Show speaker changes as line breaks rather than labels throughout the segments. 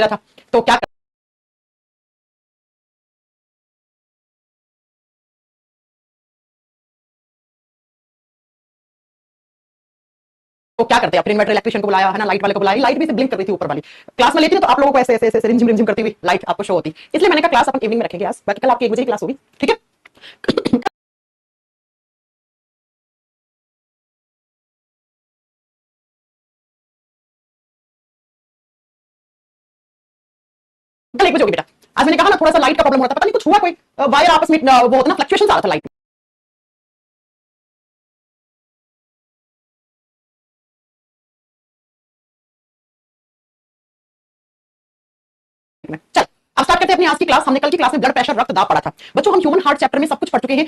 रहा था, तो क्या तो क्या करते हैं, फिर इन्वर्टर इलेक्ट्रिशियन को बुलाया है ना, लाइट वाले को बुलाया, लाइट भी से ब्लिंक कर रही थी ऊपर वाली। क्लास में लेती ना तो आप लोगों को ऐसे ऐसे ऐसे रिमझिम रिमझिम करती हुई लाइट आपको शो होती, इसलिए मैंने कहा क्लास अपन इवनिंग में रखेंगे आज, बाकी कल आपकी 1 बजे की क्लास होगी, ठीक है। कल 1 बजे होगी बेटा। आज मैंने कहा ना थोड़ा सा लाइट का प्रॉब्लम हो रहा था, पता नहीं कुछ हुआ, कोई वायर आपस में वो होता ना, फ्लक्चुएशन आ रहा था लाइट में। चल अब स्टार्ट करते हैं अपनी आज की क्लास। हमने कल की क्लास में ब्लड प्रेशर, रक्त दाब पढ़ा था बच्चों। हम ह्यूमन हार्ट चैप्टर में सब कुछ पढ़ चुके हैं।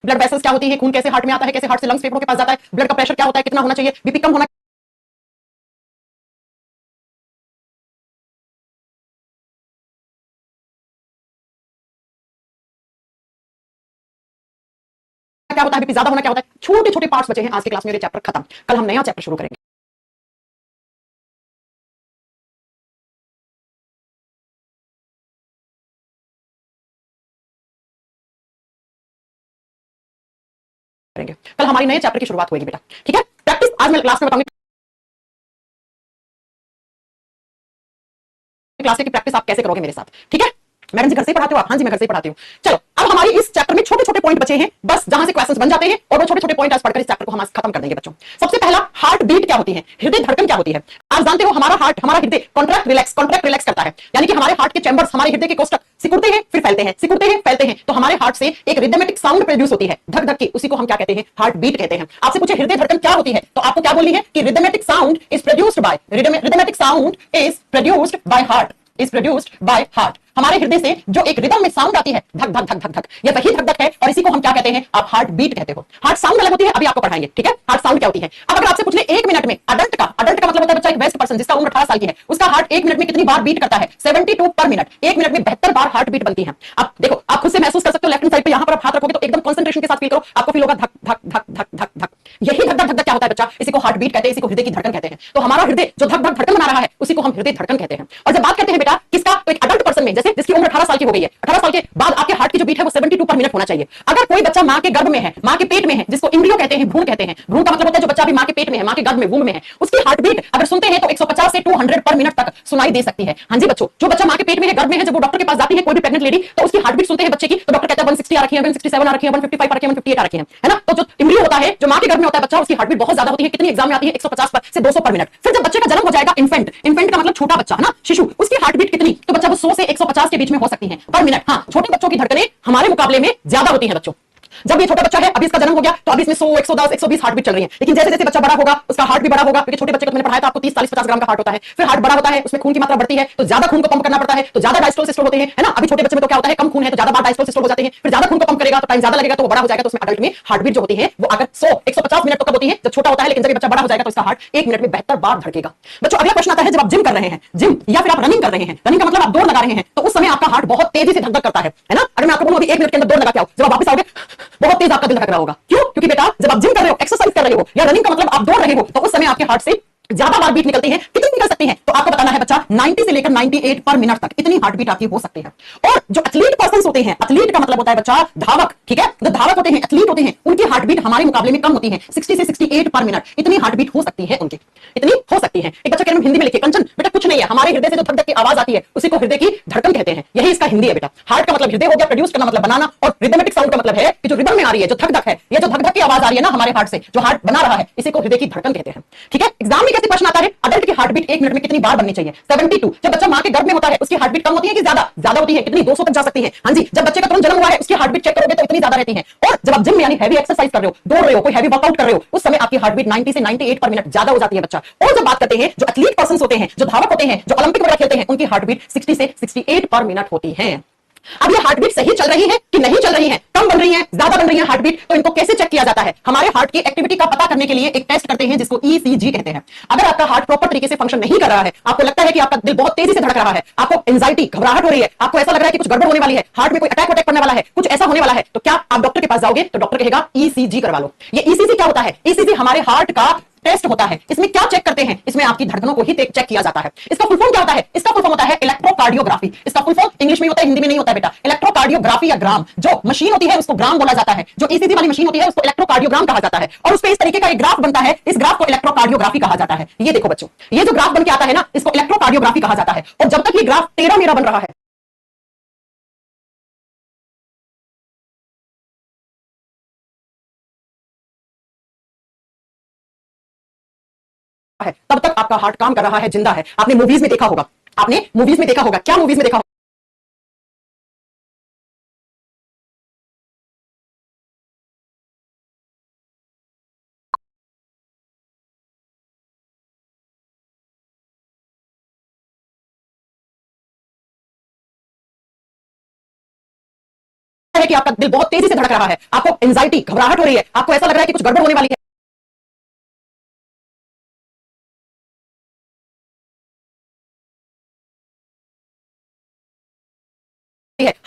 ब्लड वेसल्स क्या होती है, खून कैसे हार्ट में आता है, कैसे हार्ट से लंग्स फेफड़ों के पास जाता है, ब्लड का प्रेशर क्या होता है, कितना होना चाहिए, बीपी कम होना क्या होता है, बीपी ज्यादा होना क्या होता है। छोटे छोटे पार्ट्स बचे हैं आज की क्लास में, ये चैप्टर खत्म। कल हम नया चैप्टर शुरू करेंगे। कल हमारी नए चैप्टर की शुरुआत होगी बेटा, ठीक है। प्रैक्टिस आज मैं क्लास में बताऊंगी, क्लास की प्रैक्टिस आप कैसे करोगे मेरे साथ, ठीक है। मैडम जी घर से पढ़ाते हो आप? हाँ जी मैं घर से पढ़ाती हूँ। चलो अब हमारी इस चैप्टर में छोटे छोटे पॉइंट बचे हैं बस, जहां से क्वेश्चंस बन जाते हैं, और वो छोटे छोटे पॉइंट आज पढ़कर इस चैप्टर को हम आज खत्म कर देंगे बच्चों। सबसे पहला, हार्ट बीट क्या होती है, हृदय धड़कन क्या होती है। आप जानते हो हमारा हार्ट, हमारा हृदय कॉन्ट्रैक्ट रिलैक्स करता है, यानी कि हमारे हार्ट के चैम्बर्स, हमारे हृदय के कोष्ठक सिकुड़ते हैं फिर फैलते हैं, सिकुड़ते हैं फैलते हैं, तो हमारे हार्ट से एक रिदमेटिक साउंड प्रोड्यूस होती है, धक धक की, उसी को हम क्या कहते हैं, हार्ट बीट कहते हैं। आपसे पूछे हृदय धड़कन क्या होती है, तो आपको क्या बोलनी है कि rhythmic sound is produced by, rhythmic sound is produced by heart, is produced by heart. हमारे हृदय से जो एक रिदम में साउंड आती है, धक धक धक धक धक, ये वही धक धक है, और इसी को हम क्या कहते हैं, आप हार्ट बीट कहते हो। हार्ट साउंड अलग होती है, अभी आपको पढ़ाएंगे, ठीक है। हार्ट साउंड क्या होती है। अब अगर आपसे पूछ ले 1 मिनट में अडल्ट का मतलब होता है बच्चा, एक वयस्क पर्सन जिसका उम्र 18 साल की है, उसका हार्ट 1 मिनट में कितनी बार बीट करता है, 72 पर मिनट। 1 मिनट में 72 बार हार्ट बीट बनती है। अब देखो आप खुद से महसूस कर सकते हो, लेफ्ट हैंड साइड पे, यहां पर आप हाथ रखोगे तो एकदम कंसंट्रेशन के साथ फील करो, आपको फील होगा धक धक धक धक धक धक। यही धक धक धक क्या होता है बच्चा, इसी को हार्ट बीट कहते हैं, इसी को हृदय की धड़कन कहते हैं। तो हमारा हृदय जो धक धक धड़कन बना रहा है, उसी को हम हृदय धड़कन कहते हैं। और जब बात करते हैं बेटा किसका, तो एक अडल्ट पर्सन में, जैसे जिसकी उम्र 18 साल की हो गई है, 18 साल के बाद आपके हार्ट की जो बीट है वो 72 पर मिनट होना चाहिए। अगर कोई बच्चा मां के गर्भ में है, मां के पेट में है, जिसको इंद्रियो कहते हैं, भ्रूण कहते हैं, भ्रूण का मतलब होता है जो बच्चा अभी मां के पेट में है, मां के गर्भ में, वुम्ब में है, उसकी हार्ट बीट अगर सुनते हैं तो 150 से 200 पर मिनट तक सुनाई दे सकती है। हाँ जी बच्चों, जो बच्चा मां के पेट में है, गर्भ में है, जब वो डॉक्टर के पास जाती है कोई भी प्रेग्नेंट लेडी, तो उसकी हार्ट बीट सुनते हैं बच्चे की, तो डॉक्टर कहता है 160 आ रखी है, 167 आ रखी है, 155 आ रखी है, 158 आ रखी है ना। तो जो इंद्रियो होता है, जो मां के गर्भ में होता है बच्चा, उसकी हार्ट बीट बहुत ज्यादा होती है। कितनी एग्जाम में आती है, 150 से 200 पर मिनट। फिर जब बच्चे का जन्म हो जाएगा, इन्फेंट, इन्फेंट का मतलब छोटा बच्चा है ना, शिशु, उसकी हार्ट बीट कितनी, तो बच्चा वो 100 से 150 के बीच में हो सकती है पर मिनट। हाँ, छोटे बच्चों की धड़कनें हमारे मुकाबले में ज्यादा होती है बच्चों। जब ये छोटा बच्चा है, अभी इसका जन्म हो गया, तो अभी इसमें 100, 110, 120 हार्ट बीट चल रही है। लेकिन जैसे जैसे बच्चा बड़ा होगा, उसका हार्ट भी बड़ा होगा, क्योंकि छोटे बच्चे को मैंने पढ़ाया था आपको 30, 40, 50 ग्राम का हार्ट होता है। फिर हार्ट बड़ा होता है, उसमें खून की मात्रा बढ़ती है, तो ज्यादा खून को पंप करना पड़ता है, तो ज्यादा डायस्टोल सिस्टोल होते हैं, है ना। अभी छोटे बच्चे में तो क्या होता है, कम खून है तो ज्यादा बार डायस्टोल सिस्टोल हो जाते हैं। फिर ज्यादा खून को पंप करेगा तो टाइम ज्यादा लगेगा, तो वो बड़ा हो जाएगा, तो उसमें अडल्ट में हार्ट बीट जो होती है वो अगर 100, 150 मिनट तो कब होती है, जब छोटा होता है। लेकिन जब ये बच्चा बड़ा हो जाएगा तो इसका हार्ट 1 मिनट में 72 बार धड़केगा। बच्चों अगला प्रश्न आता है, जब आप जिम कर रहे हैं, जिम या फिर आप रनिंग कर रहे हैं, रनिंग का मतलब आप दौड़ लगा रहे हैं, तो उस समय आपका हार्ट बहुत तेजी से धक धक करता है ना। अगर मैं आपको बोलूं अभी 1 मिनट के अंदर दौड़ लगा के आओ, जब आप वापस आओगे बहुत तेज आपका दिल धड़क रहा होगा। क्यों? क्योंकि बेटा जब आप जिम कर रहे हो, एक्सरसाइज कर रहे हो, या रनिंग का मतलब आप दौड़ रहे हो, तो उस समय आपके हार्ट से ज्यादा बार बीट निकलती है। कितनी निकल सकती है, तो आपको बताना है बच्चा, 90 से लेकर 98 पर मिनट तक इतनी हार्ट बीट आपकी हो सकती है। और जो एथलीट पर्संस होते हैं, एथलीट का मतलब होता है बच्चा धावक, ठीक है, जो धावक होते हैं, एथलीट होते हैं, उनकी हार्ट बीट हमारे मुकाबले में कम होती है, 60 से 68 पर मिनट इतनी हार्ट बीट हो सकती है उनकी, इतनी हो सकती है। एक बच्चा कह रहे हिंदी में लिखे, कंचन बेटा कुछ नहीं है, हमारे हृदय से जो धक धक की आवाज आती है उसी को हृदय की धड़कन कहते हैं, यही इसका हिंदी है बेटा। हार्ट का मतलब हृदय हो गया, प्रोड्यूस करना मतलब बनाना, और रिदमेटिक साउंड का मतलब है कि जो रिदम में आ रही है, जो धक धक है, ये जो धक धक की आवाज आ रही है ना हमारे हार्ट से, जो हार्ट बना रहा है, इसी को हृदय की धड़कन कहते हैं, ठीक है। एग्जाम में कैसे प्रश्न आता है, अडल्ट की हार्ट बीट 1 मिनट में कितनी बार बननी चाहिए, 72। जब बच्चा मां के गर्भ में होता है उसकी हार्ट बीट कम होती है कि ज्यादा, ज्यादा होती है, कितनी 200 तक जा सकती है। हाँ जी, जब बच्चे का तुरंत जन्म हुआ है उसकी हार्ट बीट चेक करोगे तो इतनी ज्यादा रहती है। और जब आप जिम में यानी हैवी एक्सरसाइज कर रहे हो, दौड़ रहे हो, कोई हैवी वर्कआउट कर रहे हो, उस समय आपकी हार्ट बीट 90 से 98 पर मिनट ज्यादा हो जाती है बच्चा। और जब बात करते हैं जो एथलीट पर्संस होते हैं, जो धावक होते हैं, जो ओलंपिक वगैरह खेलते हैं, उनकी हार्ट बीट 60 से 68 पर मिनट होती है। अब ये हार्टबीट सही चल रही है कि नहीं चल रही है, कम बन रही है, ज्यादा बन रही है हार्टबीट, तो इनको कैसे चेक किया जाता है? हमारे हार्ट की एक्टिविटी का पता करने के लिए एक टेस्ट करते हैं जिसको ईसीजी कहते हैं। अगर आपका हार्ट प्रॉपर तरीके से फंक्शन नहीं कर रहा है, आपको लगता है कि आपका दिल बहुत तेजी से धड़क रहा है, आपको एंजाइटी घबराहट हो रही है, आपको ऐसा लग रहा है कि कुछ गड़बड़ होने वाली है, हार्ट में कोई अटैक पड़ने वाला है, कुछ ऐसा होने वाला है, तो क्या आप डॉक्टर के पास जाओगे तो डॉक्टर कहेगा ईसीजी करवा लो। ये ईसीजी क्या होता है? ईसीजी हमारे हार्ट का टेस्ट होता है। इसमें क्या चेक करते हैं? इसमें आपकी धड़कनों को ही चेक किया जाता है। इसका फुल फॉर्म क्या होता है? इसका फुल फॉर्म होता है इलेक्ट्रोकार्डियोग्राफी। इसका फुल फॉर्म इंग्लिश में होता है, हिंदी में नहीं होता है बेटा। इलेक्ट्रोकार्डियोग्राफी या ग्राम, जो मशीन होती है उसको ग्राम बोला जाता है, जो ईसीजी वाली मशीन होती है उसको इलेक्ट्रोकार्डियोग्राम कहा जाता है, और उस पे इस तरीके का एक ग्राफ बनता है, इस ग्राफ को इलेक्ट्रोकार्डियोग्राफी कहा जाता है। ये देखो बच्चों, ये जो ग्राफ बन के आता है ना, इसको इलेक्ट्रोकार्डियोग्राफी कहा जाता है। और जब तक ये ग्राफ तेरा मेरा बन रहा है, तब तक आपका हार्ट काम कर रहा है, जिंदा है। आपने मूवीज में देखा होगा, आपने मूवीज में देखा होगा, क्या मूवीज में देखा है कि आपका दिल बहुत तेजी से धड़क रहा है, आपको एंजाइटी घबराहट हो रही है, आपको ऐसा लग रहा है कि कुछ गड़बड़ होने वाली है,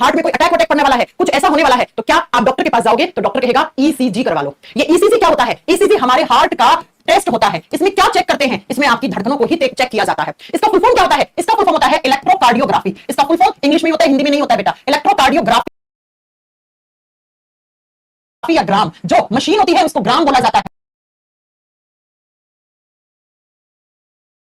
हार्ट में कोई अटैक पड़ने वाला है, कुछ ऐसा होने वाला है, तो क्या आप डॉक्टर के पास जाओगे तो डॉक्टर कहेगा ईसीजी करवा लो। ये ईसीजी क्या होता है? ईसीजी हमारे हार्ट का टेस्ट होता है। इसमें क्या चेक करते हैं? इसमें आपकी धड़कनों को ही चेक किया जाता है। इसका फुल फॉर्म क्या होता है? इसका फुल फॉर्म होता है इलेक्ट्रोकार्डियोग्राफी। इसका फुल फॉर्म इंग्लिश में होता है, हिंदी में नहीं होता है बेटा। इलेक्ट्रोकार्डियोग्राफी या ग्राम, जो मशीन होती है उसको ग्राम बोला जाता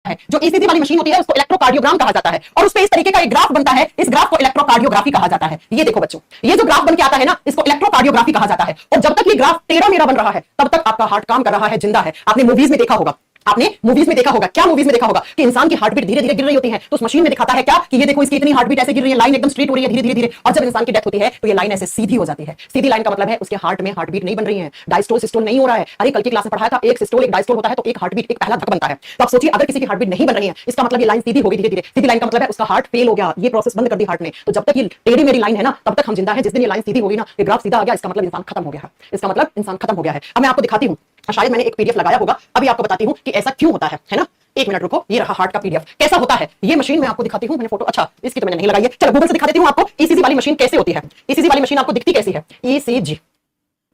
है, जो ईसीजी वाली मशीन होती है उसको इलेक्ट्रोकार्डियोग्राम कहा जाता है, और उस पे इस तरीके का एक ग्राफ बनता है, इस ग्राफ को इलेक्ट्रोकार्डियोग्राफी कहा जाता है। ये देखो बच्चों, ये जो ग्राफ बन के आता है ना, इसको इलेक्ट्रोकार्डियोग्राफी कहा जाता है। और जब तक ये ग्राफ तेरा मेरा बन रहा है, तब तक आपका हार्ट काम कर रहा है, जिंदा है। आपने मूवीज में देखा होगा, आपने मूवीज में देखा होगा, क्या मूवीज में देखा होगा कि इंसान की हार्टबीट धीरे धीरे गिर रही होती है, तो उस मशीन में दिखाता है क्या कि ये देखो इसकी इतनी हार्टबीट ऐसे गिर रही है, लाइन एकदम स्ट्रेट हो रही है धीरे धीरे धीरे, और जब इंसान की डेथ होती है तो ये लाइन ऐसे सीधी हो जाती है। सीधी लाइन का मतलब है उसके हार्ट में हार्टबीट नहीं बन रही है, डायस्टोल सिस्टोल नहीं हो रहा है। अरे कल की क्लास में पढ़ाया था, एक सिस्टोल एक डायस्टोल होता है तो एक हार्टबीट, एक पहला धक बनता है। तो आप सोचिए अगर किसी की हार्टबीट नहीं बन रही है, इसका मतलब ये लाइन सीधी होगी धीरे धीरे। सीधी लाइन का मतलब है उसका हार्ट फेल हो गया, ये प्रोसेस बंद कर दी हार्ट ने। तो जब तक ये टेढ़ी मेरी लाइन है ना, तब तक हम जिंदा है। जिस दिन ये लाइन सीधी होगी ना, ये ग्राफ सीधा आ गया, इसका मतलब इंसान खत्म हो गया है, इसका मतलब इंसान खत्म हो गया है। अब मैं आपको दिखाती हूँ, शायद मैंने एक पीडीएफ लगाया होगा, अभी आपको बताती हूँ कि ऐसा क्यों होता है ना। एक मिनट रुको, ये रहा हार्ट का पीडीएफ, कैसा होता है ये मशीन मैं आपको दिखाती हूँ। मैंने फोटो, अच्छा इसकी तो मैंने नहीं लगाई है, चलो गूगल से दिखा देती हूँ आपको ईसीजी वाली मशीन कैसे होती है। ईसीजी वाली मशीन आपको दिखती कैसी है? ईसीजी,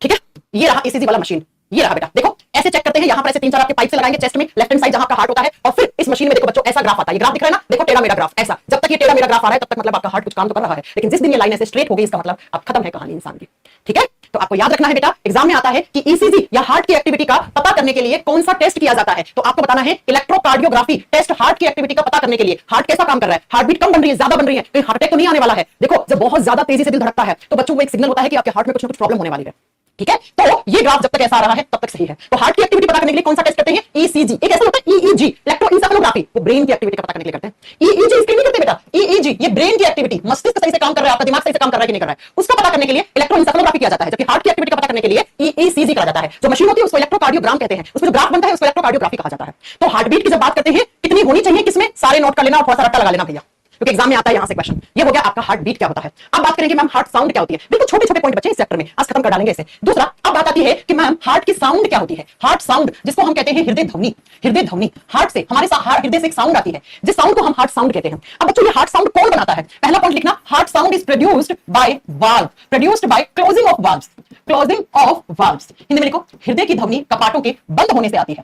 ठीक है, ये रहा ईसीजी वाला मशीन, ये रहा बेटा। देखो ऐसे चेक करते हैं, यहाँ पर ऐसे 3-4 आपके पाइप से लगाएंगे चेस्ट में, लेफ्ट हैंड साइड जहां आपका हार्ट होता है, और फिर इस मशीन में देखो बच्चों ऐसा ग्राफ आता है। ये ग्राफ दिख रहा है ना, देखो टेढ़ा मेरा ग्राफ ऐसा। जब तक ये टेढ़ा मेरा ग्राफ आ रहा है तब तक मतलब आपका हार्ट कुछ काम तो कर रहा है, लेकिन जिस दिन ये लाइन ऐसे स्ट्रेट हो गई, इसका मतलब अब खत्म है कहानी इंसान की। ठीक है, तो आपको याद रखना है बेटा, एग्जाम में आता है कि ईसीजी या हार्ट की एक्टिविटी का पता करने के लिए कौन सा टेस्ट किया जाता है, तो आपको बताना है इलेक्ट्रोकार्डियोग्राफी टेस्ट हार्ट की एक्टिविटी का पता करने के लिए। हार्ट कैसा काम कर रहा है, हार्टबीट कम बन रही है, ज्यादा बन रही है, कहीं हार्ट अटैक तो नहीं आने वाला है। देखो जब बहुत ज्यादा तेजी से दिल धड़कता है तो बच्चों को एक सिग्नल होता है कि आपके हार्ट में कुछ ना कुछ प्रॉब्लम होने वाली है। ठीक है, तो ये ग्राफ जब तक ऐसा आ रहा है तब तक सही है। तो हार्ट की एक्टिविटी पता करने के लिए कौन सा टेस्ट करते हैं? ईसीजी। एक ऐसा होता है ईईजी, इलेक्ट्रोएन्सेफेलोग्राफी, वो ब्रेन की एक्टिविटी का पता करने के लिए करते हैं। ईईजी इसके नहीं करते बेटा, ईईजी ये ब्रेन की एक्टिविटी, मस्तिष्क सही से काम कर रहा है, आपका दिमाग सही से काम कर रहा है कि नहीं कर रहा है, उसका पता करने के लिए इलेक्ट्रोएन्सेफेलोग्राफी किया जाता है। जबकि हार्ट की एक्टिविटी का पता करने के लिए ईईसीजी करा जाता है। जो मशीन होती है उसको इलेक्ट्रोकार्डियोग्राम कहते हैं, उसमें जो ग्राफ बनता है उसको इलेक्ट्रोकार्डियोग्राफी कहा जाता है। तो हार्टबीट की जब बात करते हैं कितनी होनी चाहिए, किसमें सारे नोट कर लेना और थोड़ा सा रट्टा लगा लेना भैया, क्योंकि एग्जाम में आता है यहां से क्वेश्चन। ये हो गया आपका हार्ट बीट क्या होता है। अब बात करेंगे मैम हार्ट साउंड क्या होती है। बिल्कुल छोटे छोटे पॉइंट बच्चे इस चैप्टर में, आज खत्म कर डालेंगे इसे। दूसरा अब बात आती है कि मैम हार्ट की साउंड क्या होती है। हार्ट साउंड जिसको हम कहते हैं हृदय ध्वनि, हृदय ध्वनि हार्ट से, हमारे हृदय से एक साउंड आती है, जिस साउंड को हम हार्ट साउंड कहते हैं। अब बच्चों ये हार्ट साउंड कौन बनाता है? पहला पॉइंट लिखना, heart sound is produced by valve, produced by closing of valves, closing of valves. Hindi में लिखो, हृदय की ध्वनि कपाटों के बंद होने से आती है।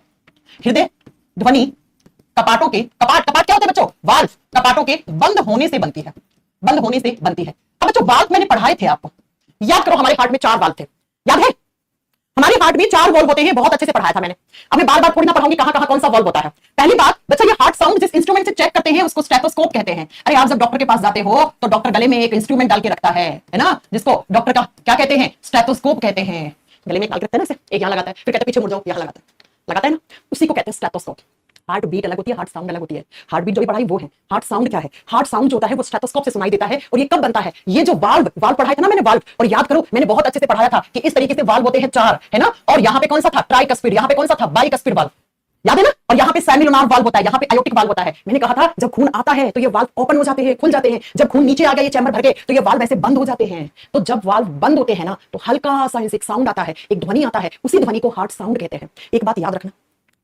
हृदय ध्वनि कपाटों के, कपाट क्या होते हैं बच्चों? वाल्व, कपाटों के बंद होने से बनती है, बंद होने से बनती है। अब बच्चों वाल्व मैंने पढ़ाए थे आपको, याद करो हमारे हार्ट में 4 वाल्व थे, याद है? हमारे हार्ट में 4 वॉल्व होते हैं, बहुत अच्छे से पढ़ाया था मैंने। अब मैं बार बार थोड़ी ना पढ़ाऊंगी कहां कहां कौन सा वॉल्व होता है। पहली बात बच्चा, ये हार्ट साउंड जिस इंस्ट्रूमेंट से चेक करते हैं उसको स्टेथोस्कोप कहते हैं। अरे आप जब डॉक्टर के पास जाते हो तो डॉक्टर गले में एक इंस्ट्रूमेंट डाल के रखता है ना, जिसको डॉक्टर का क्या कहते हैं? स्टेथोस्कोप कहते हैं। गले में डाल के रखता है ना, एक यहां लगाता है, फिर कहते हैं पीछे मुड़ जाओ, यहां लगाता है ना, उसी को कहते हैं स्टेथोस्कोप। हार्ट बीट अलग होती है, हार्ट साउंड अलग होती है। हार्ट बीट जो भी पढ़ाई वो है, हार्ट साउंड क्या है? हार्ट साउंड जो होता है वो स्टेथोस्कोप से सुनाई देता है। और ये कब बनता है? ये जो वाल्व पढ़ाया था ना मैंने, वाल्व, और याद करो मैंने बहुत अच्छे से पढ़ाया था कि इस तरीके से वाल्व होते हैं 4, है ना, और यहाँ पे कौन सा था? ट्राइकस्पिड, यहाँ पे कौन सा था? Bicuspid valve. याद है ना? और यहाँ पे सेमिलुनार वाल्व होता है, यहाँ पे आयोटिक वाल्व होता है। मैंने कहा था जब खून आता है तो ये वाल्व ओपन हो जाते हैं, खुल जाते हैं। जब खून नीचे आ गया ये चैम्बर भर के तो ये वाल्व ऐसे बंद हो जाते हैं। तो जब वाल्व बंद होते हैं ना तो हल्का सा एक साउंड आता है, एक ध्वनि आता है, उसी ध्वनि को हार्ट साउंड कहते हैं। एक बात याद रखना,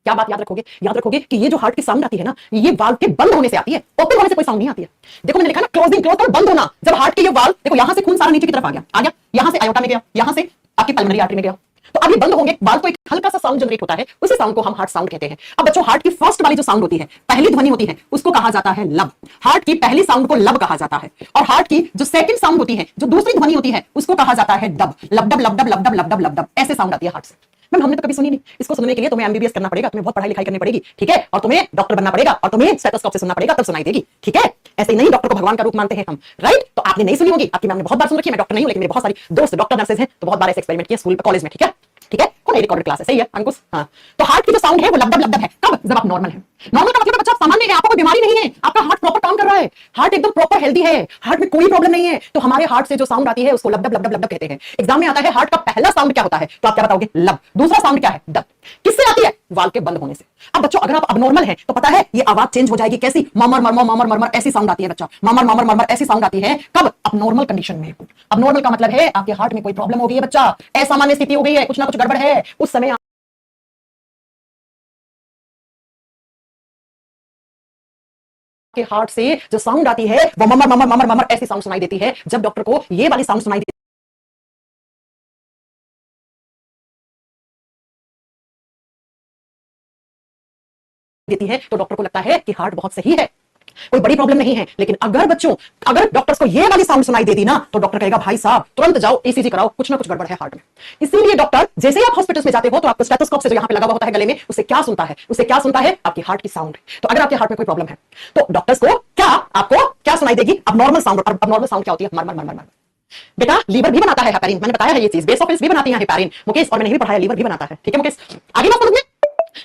क्या बात याद रखोगे? याद रखोगे कि ये जो हार्ट की साउंड आती है ना, ये वाल्व के बंद होने से आती है, ओपन होने से कोई साउंड नहीं आती है। देखो मैंने लिखा ना क्लोजिंग, क्लोज और बंद होना। जब हार्ट के ये वाल्व, देखो यहां से खून सारा नीचे की तरफ आ गया, यहां से आयोटा में गया, यहां से आपकी पल्मोनरी आर्टरी में गया, तो अब ये बंद होंगे, वाल्व को एक हल्का सा साउंड जनरेट होता है, उसी साउंड को हम हार्ट साउंड कहते हैं। अब बच्चों हार्ट की फर्स्ट वाली जो साउंड होती है, पहली ध्वनि होती है, उसको कहा जाता है लब। हार्ट की पहली साउंड को लब कहा जाता है। और हार्ट की जो सेकंड साउंड होती है, जो दूसरी ध्वनि होती है, उसको कहा जाता है डब। लब डब लब डब लब डब लब डब लब डब, ऐसे साउंड आती है हार्ट से। मैम हमने तो कभी सुनी नहीं। इसको सुनने के लिए तुम्हें एमबीबीएस करना पड़ेगा, तुम्हें बहुत पढ़ाई लिखाई करनी पड़ेगी, ठीक है? और तुम्हें डॉक्टर बनना पड़ेगा और तुम्हें स्टेथोस्कोप से सुनना पड़ेगा, तब सुनाई देगी, ठीक है? ऐसे ही नहीं, डॉक्टर को भगवान का रूप मानते हैं हम, राइट? तो आपने नहीं सुनी होगी, आपकी मैम ने बहुत बार सुन रखी है। मैं डॉक्टर नहीं हूं लेकिन मेरे बहुत सारी दोस्त डॉक्टर नर्सेज हैं, तो बहुत बार ऐसे एक्सपेरिमेंट किए स्कूल कॉलेज में, ठीक है? ठीक है, कौन रिकॉर्डेड क्लास है, सही है अंकुश? हाँ, तो हार्ट की जो साउंड है वो लबडब लबडब है। कब? जब आप नॉर्मल है। नॉर्मल का मतलब बच्चा सामान्य है, आपको कोई बीमारी नहीं है, आपका हार्ट प्रॉपर काम कर रहा है, हार्ट एकदम प्रॉपर हेल्दी है, हार्ट में कोई प्रॉब्लम नहीं है, तो हमारे हार्ट से जो साउंड आती है उसको लबडब लबडब लबडब कहते हैं। एग्जाम में आता है हार्ट का पहला साउंड क्या होता है, तो आप क्या बताओगे? लब। दूसरा साउंड क्या है? डब। किससे आती है? वाल्व के बंद होने से। अब बच्चों अगर आप अबनॉर्मल है तो पता है ये आवाज चेंज हो जाएगी, कैसी? ममर मरमर ममर मरमर ऐसी साउंड आती है बच्चा, ममर ममर मरमर ऐसी साउंड आती है। कब? अबनॉर्मल कंडीशन में। अबनॉर्मल का मतलब है आपके हार्ट में कोई प्रॉब्लम हो गई है बच्चा, असामान्य स्थिति हो गई है, कुछ ना कुछ गड़बड़ है, उस समय के हार्ट से जो साउंड आती है वो ममर ममर ममर ममर ऐसी साउंड सुनाई देती है। जब डॉक्टर को ये वाली साउंड सुनाई देती है तो डॉक्टर को लगता है कि हार्ट बहुत सही है, कोई बड़ी प्रॉब्लम नहीं है। लेकिन अगर डॉक्टर्स को ये वाली साउंड सुनाई दे दी ना तो डॉक्टर कहेगा भाई साहब तुरंत जाओ ईसीजी कराओ, कुछ ना कुछ गड़बड़ है हार्ट में। इसीलिए डॉक्टर जैसे ही आप हॉस्पिटल में जाते हो तो आपको स्टेथोस्कोप से जो यहाँ पे लगा हुआ होता है गले में, उससे क्या सुनता है? उससे क्या सुनता है? आपकी हार्ट की साउंड। तो अगर आपके हार्ट में कोई प्रॉब्लम है तो डॉक्टर्स को आपको क्या सुनाई देगी? Abnormal sound. और अबनॉर्मल साउंड क्या होती है? मरमर मरमर मरमर। बेटा लीवर भी बनाता है हेपारिन, मैंने बताया है ये चीज, बेस ऑफ भी बनाती है हेपारिन मुकेश, और मैंने भी पढ़ाया लीवर भी बनाता है, ठीक है मुकेश? आगे बात समझ में?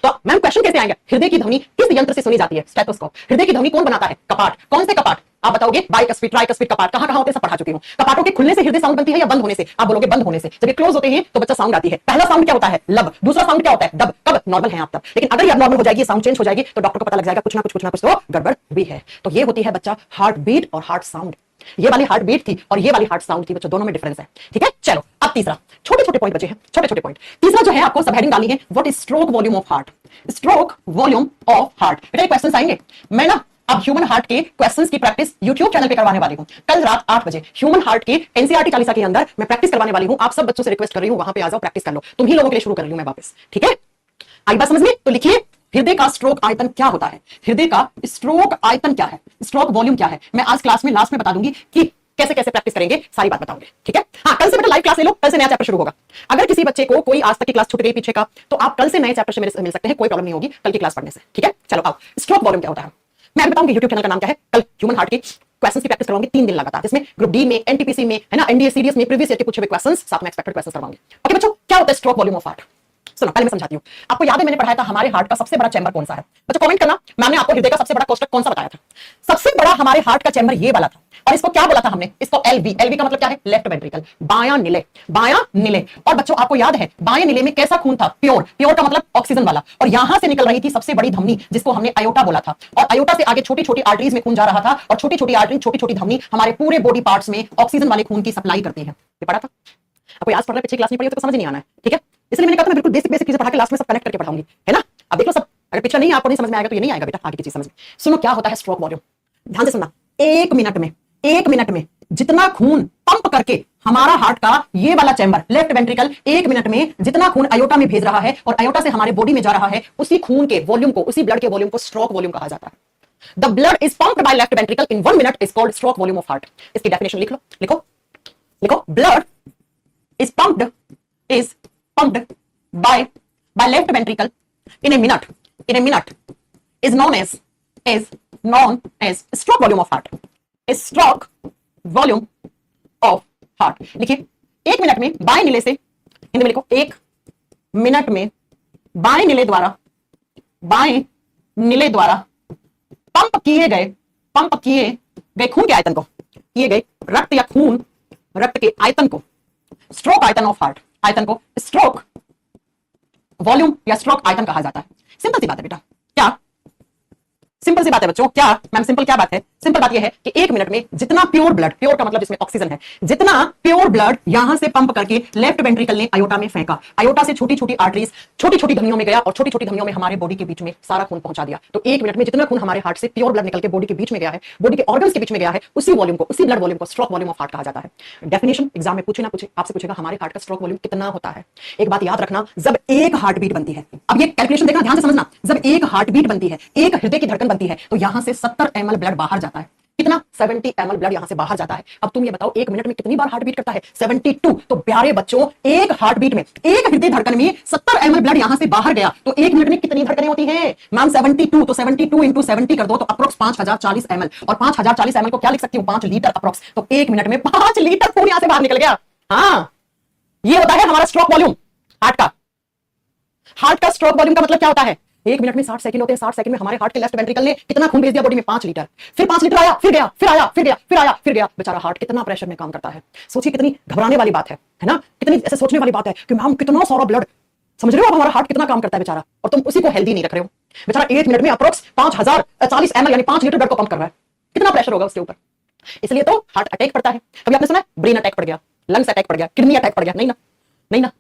तो मैम क्वेश्चन कैसे आएंगे? हृदय की ध्वनि किस यंत्र से सुनी जाती है? स्टेथोस्कोप। हृदय की ध्वनि कौन बनाता है? कपाट। कौन से कपाट? आप बताओगे बाइकस्पिड ट्राइकस्पिड कपाट कहां कहां होते हैं सब पढ़ा चुकी हूं। कपाटों के खुलने से हृदय साउंड बनती है या बंद होने से? आप बोलोगे बंद होने से। जब ये क्लोज होते हैं तो बच्चा साउंड आती है। पहला साउंड क्या होता है? लब। दूसरा साउंड क्या होता है? डब। कब? नॉर्मल है आप तब। लेकिन अगर ये नॉर्मल हो जाएगी, साउंड चेंज हो जाएगी तो डॉक्टर को पता लग जाएगा कुछ ना कुछ तो गड़बड़ भी है। तो ये होती है बच्चा हार्ट बीट और हार्ट साउंड। ये वाली हार्ट बीट थी और ये वाली हार्ट साउंड थी बच्चों, दोनों में डिफरेंस है, ठीक है? चलो अब तीसरा, छोटे छोटे पॉइंट बचे हैं, छोटे छोटे पॉइंट। तीसरा जो है आपको सब हेडिंग डाली है, what is stroke volume of heart? Stroke volume of heart. बेटा क्वेश्चन आएंगे, मैं ना अब ह्यूमन हार्ट के क्वेश्चंस की प्रैक्टिस YouTube चैनल पे करवाने वाली हूं। कल रात 8 बजे ह्यूमन हार्ट के एनसीईआरटी चालीसा के अंदर मैं प्रैक्टिस करवाने वाली हूं। आप सब बच्चों से रिक्वेस्ट कर रही हूं वहां पे आ जाओ, प्रैक्टिस कर लो। तुम ही लोगों के लिए शुरू कर रही हूं मैं वापस, ठीक है? आई बात समझ में? तो लिखिए हृदय का स्ट्रोक आयतन क्या होता है? हृदय का स्ट्रोक आयतन क्या है? स्ट्रोक वॉल्यूम क्या है? मैं आज क्लास में लास्ट में बता दूंगी कि कैसे कैसे प्रैक्टिस करेंगे, सारी बात बताऊंगे, ठीक है? हाँ, कल से बेटा लाइव क्लास ले लो, कल से नया चैप्टर शुरू होगा। अगर किसी बच्चे को कोई आज तक की क्लास छूट गई पीछे का, तो आप कल से नए चैप्टर से मेरे से मिल सकते हैं, कोई प्रॉब्लम नहीं होगी कल की क्लास पढ़ने से, ठीक है? चलो आओ, स्ट्रोक वॉल्यूम क्या होता है मैं बताऊंगी। यूट्यूब चैनल का नाम क्या है? कल ह्यूमन हार्ट के क्वेश्चंस की प्रैक्टिस करवाऊंगी 3 दिन लगातार, जिसमें ग्रुप डी में, एनटीपीसी में, है ना, एनडीए सीरीज में प्रीवियस ईयर के पूछे हुए क्वेश्चंस साथ में एक्सपेक्टेड क्वेश्चंस करवाऊंगी। ओके बच्चों, क्या होता है स्ट्रोक वॉल्यूम ऑफ हार्ट? सुनो पहले मैं समझाती हूँ। आपको याद है मैंने पढ़ाया था हमारे हार्ट का सबसे बड़ा चैम्बर कौन सा है? बच्चों कमेंट करना, मैंने आपको हृदय का सबसे बड़ा कोष्ठक कौन सा बताया था? सबसे बड़ा हमारे हार्ट का चैम्बर ये वाला था। और इसको क्या बोला था हमने? इसको एलवी। एलवी का मतलब क्या है? लेफ्ट वेंट्रिकल, बायां निले, बायां निले। और बच्चों आपको याद है बाएं निले में कैसा खून था? प्योर। प्योर का मतलब ऑक्सीजन वाला। और यहां से निकल रही थी सबसे बड़ी धमनी जिसको हमने अयोटा बोला था। और अयोटा से आगे छोटी छोटी आर्टरीज में खून जा रहा था, और छोटी छोटी आर्टरी, छोटी छोटी धमनी हमारे पूरे बॉडी पार्ट्स में ऑक्सीजन वाले खून की सप्लाई करती है। ये पढ़ा था आपको? याद पढ़ रहे, पीछे क्लास नहीं पढ़ी तो समझ नहीं आना है, ठीक है? इसलिए मैंने कहा था मैं बिल्कुल बेसिक बेसिक चीजें पढ़ा के लास्ट में सब कनेक्ट करके पढ़ाऊंगी, है ना? अब देख लो सब, अगर पिछला नहीं आपको नहीं समझ में आएगा तो ये नहीं आएगा बेटा, आगे की चीज समझ में। सुनो क्या होता है स्ट्रोक वॉल्यूम, ध्यान से सुनना। 1 मिनट में जितना खून पंप करके हमारा हार्ट का ये वाला चैम्बर लेफ्ट वेंट्रिकल 1 मिनट में जितना खून अयोटा में भेज रहा है और अयोटा से हमारे बॉडी में जा रहा है, उसी खून के वॉल्यूम को, उसी ब्लड के वॉल्यूम को स्ट्रोक वॉल्यूम कहा जाता है। The blood is pumped by left ventricle in 1 minute is called stroke volume of heart. इसकी डेफिनेशन लिख लो, लिखो लिखो। Blood is pumped by left ventricle in a minute is known as stroke volume of heart, is stroke volume of heart। लिखिए 1 minute में बाएं नीले से, हिंदी में लिखो 1 मिनट में बाएं नीले द्वारा पंप किए गए खून के आयतन को, किए गए रक्त के आयतन को स्ट्रोक आयतन ऑफ हार्ट, आयतन को स्ट्रोक वॉल्यूम या स्ट्रोक आयतन कहा जाता है। सिंपल सी बात है बेटा, क्या सिंपल सी बात है बच्चों, क्या मैम सिंपल क्या बात है? सिंपल बात यह है कि एक मिनट में जितना प्योर ब्लड, प्योर का मतलब जिसमें ऑक्सीजन है, जितना प्योर ब्लड यहां से पंप करके लेफ्ट वेंट्रिकल ने अयोटा में फेंका, अयोटा से छोटी छोटी आर्टरीज छोटी छोटी धमनियों में गया और छोटी छोटी धमनियों में हमारे बॉडी के बीच में सारा खून पहुंचा दिया। तो एक मिनट में जितना खून हमारे हार्ट से प्योर ब्लड निकल के बॉडी के बीच में गया है, बॉडी के ऑर्गन्स के बीच में गया है, उसी वॉल्यूम को, उसी ब्लड वॉल्यूम को स्ट्रोक वॉल्यूम ऑफ हार्ट कहा जाता है। डेफिनेशन एग्जाम में पूछे ना पूछे, आपसे पूछेगा हमारे हार्ट का स्ट्रोक वॉल्यूम कितना होता है। एक बात याद रखना, जब एक हार्ट बीट बनती है, अब ये कैलकुलेशन देखना ध्यान से समझना, जब एक हार्ट बीट बनती है, एक हृदय की धड़कन बनती है, तो यहां से 70 ml ब्लड बाहर जाता है। कितना? 70 ml ब्लड यहां से बाहर जाता है। अब तुम ये बताओ एक मिनट में कितनी बार हार्ट बीट करता है? 72। तो प्यारे बच्चों, एक हार्ट बीट में, एक हृदय धड़कन में 70 ml ब्लड यहां से बाहर गया, तो एक मिनट में कितनी धड़कनें होती हैं मैम? 72। तो 72 इंटू 70 कर दो तो अप्रोक्स 5040 ml, और 5040 ml को क्या लिख सकती हूं? 5 लीटर अप्रोक्स। तो एक मिनट में 5 लीटर खून यहां से बाहर निकल गया। हाँ, ये होता है हमारा स्ट्रोक वॉल्यूम हार्ट का। हार्ट का स्ट्रोक वॉल्यूम का मतलब क्या होता है? एक मिनट में 60 सेकंड होते हैं, 60 सेकंड में हमारे हार्ट के लेफ्ट वेंट्रिकल ने कितना खून भेज दिया बॉडी में? 5 लीटर। फिर 5 लीटर आया, फिर गया, फिर आया, फिर गया, फिर आया, फिर गया। बेचारा हार्ट कितना प्रेशर में काम करता है। सोचिए कितनी घबराने वाली बात है ना? कितनी ऐसे सोचने वाली बात है कि मैम कितना सारा ब्लड, समझ रहे हो अब हमारा हार्ट कितना काम करता है बेचारा, और तुम उसी को हेल्दी नहीं रख रहे हो। बेचारा एक मिनट में अप्रोक्स 5040 ml यानी 5 लीटर ब्लड को पंप कर रहा है। कितना प्रेशर होगा उसके ऊपर? इसलिए तो हार्ट अटैक पड़ता है। कभी आपने सुना है ब्रेन अटैक पड़ गया, लंग्स अटैक पड़ गया, किडनी अटैक पड़ गया? नहीं ना, नहीं ना।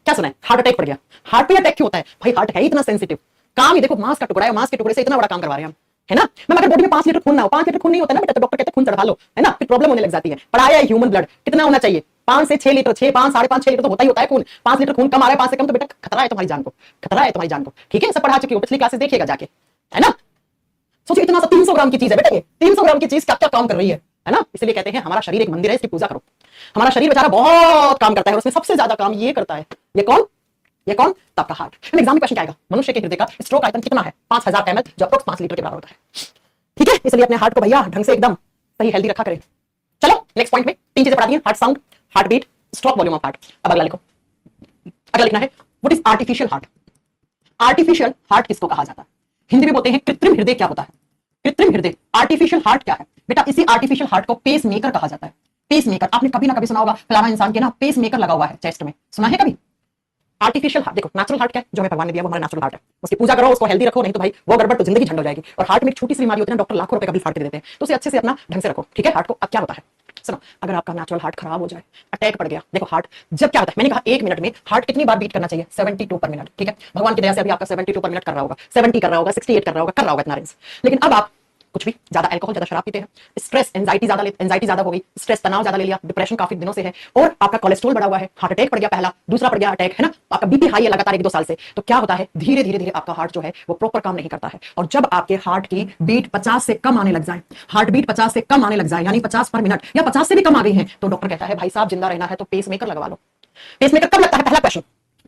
क्या सुना है? हार्ट अटैक पड़ गया। हार्ट पे अटैक क्यों होता है भाई? हार्ट है इतना सेंसिटिव, काम ही देखो, मांस का टुकड़ा है, मांस के टुकड़े से इतना बड़ा काम करवा रहे हैं हम, है ना? मैं अगर बॉडी में 5 लीटर खून ना हो, 5 लीटर खून नहीं होता ना बेटा, तो डॉक्टर कहते हैं खून चढ़ा लो, है ना? फिर प्रॉब्लम होने लग जाती है। पढ़ाया है ह्यूमन ब्लड कितना होना चाहिए? 5 से 6 लीटर, 6, 5, 5.5, 6 लीटर तो होता ही होता है खून। 5 लीटर खून कम आ रहा है, 5 से कम तो बेटा खतरा है तुम्हारी जान को, खतरा है तुम्हारी जान को। ठीक है, सब पढ़ा चुकी हो, पिछली क्लासेस देखिएगा जाके, है ना? सोचो इतना सा 300 ग्राम की चीज है बेटा, ये 300 ग्राम की चीज क्या क्या काम कर रही है ना? इसलिए कहते हैं हमारा शरीर एक मंदिर है, इसकी पूजा करो। हमारा शरीर बेचारा बहुत काम करता है और उसमें सबसे ज्यादा काम ये करता है। ये कौन? ये कौन? तो आपका हार्ट। एग्जाम में क्वेश्चन क्या आएगा? मनुष्य के हृदय का स्ट्रोक आयतन कितना है? 5000 ml, जो अप्रोक्स 5 लीटर के बराबर होता है। ठीक है, इसलिए अपने हार्ट को भैया ढंग से एकदम सही हेल्दी रखा करें। चलो नेक्स्ट पॉइंट में 3 चीजें पढ़ा दी हैं, heart sound, heart beat, stroke volume of heart. अब अगला लिखो, अगला लिखना है what is artificial heart. Artificial heart किसको कहा जाता है? हिंदी में बोलते हैं कृत्रिम हृदय। क्या होता है कृत्रिम हृदय? आर्टिफिशियल हार्ट क्या है बेटा? इसी आर्टिफिशियल हार्ट को पेस मेकर कहा जाता है। पेस मेकर आपने कभी ना कभी सुना होगा, फलाना इंसान के ना पेस मेकर लगा हुआ है चेस्ट में, सुना है कभी? आर्टिफिशियल हार्ट देखो, नेचुरल हार्ट क्या है? जो हमें भगवान ने दिया वो हमारा नेचुरल हार्ट है, उसकी पूजा करो, उसको हेल्दी रखो, नहीं तो भाई वो गड़बड़ तो जिंदगी झंड हो जाएगी। और हार्ट में एक छोटी सी बीमारी होती है ना, डॉक्टर लाखों रुपए का बिल फाड़ के देते हैं, तो उसे अच्छे से अपना ढंग से रखो। ठीक है, हार्ट को। अब क्या होता है सुनो, अगर आपका नेचुरल हार्ट खराब हो जाए, अटैक पड़ गया, देखो हार्ट जब क्या होता है, मैंने कहा एक मिनट में हार्ट कितनी बार बीट करना चाहिए? 72 पर मिनट। ठीक है, भगवान की दया से अभी आपका 72 पर मिनट कर रहा होगा, 70 कर रहा होगा, 68 कर रहा होगा इतना रेंज। लेकिन अब आप कुछ भी ज्यादा अल्कोहल, ज्यादा शराब पीते हैं, स्ट्रेस, एंजाइटी ज्यादा हो गई, स्ट्रेस तनाव ज्यादा ले लिया, डिप्रेशन काफी दिनों से है, और आपका कोलेस्ट्रॉल बढ़ा हुआ है, हार्ट अटैक पड़ गया, पहला, दूसरा पड़ गया अटैक, है ना? आपका बीपी हाई है लगातार 1-2 साल से, तो क्या होता है धीरे धीरे आपका हार्ट जो है वो प्रॉपर काम नहीं करता है। और जब आपके हार्ट की बीट 50 से कम आने लग जाए, हार्ट बीट 50 से कम आने लग जाए, यानी 50 पर मिनट या 50 से भी कम आ गई है, तो डॉक्टर कहता है भाई साहब जिंदा रहना है तो पेस मेकर लगवा लो। पेस मेकर कब लगता है? पहला क्वेश्चन,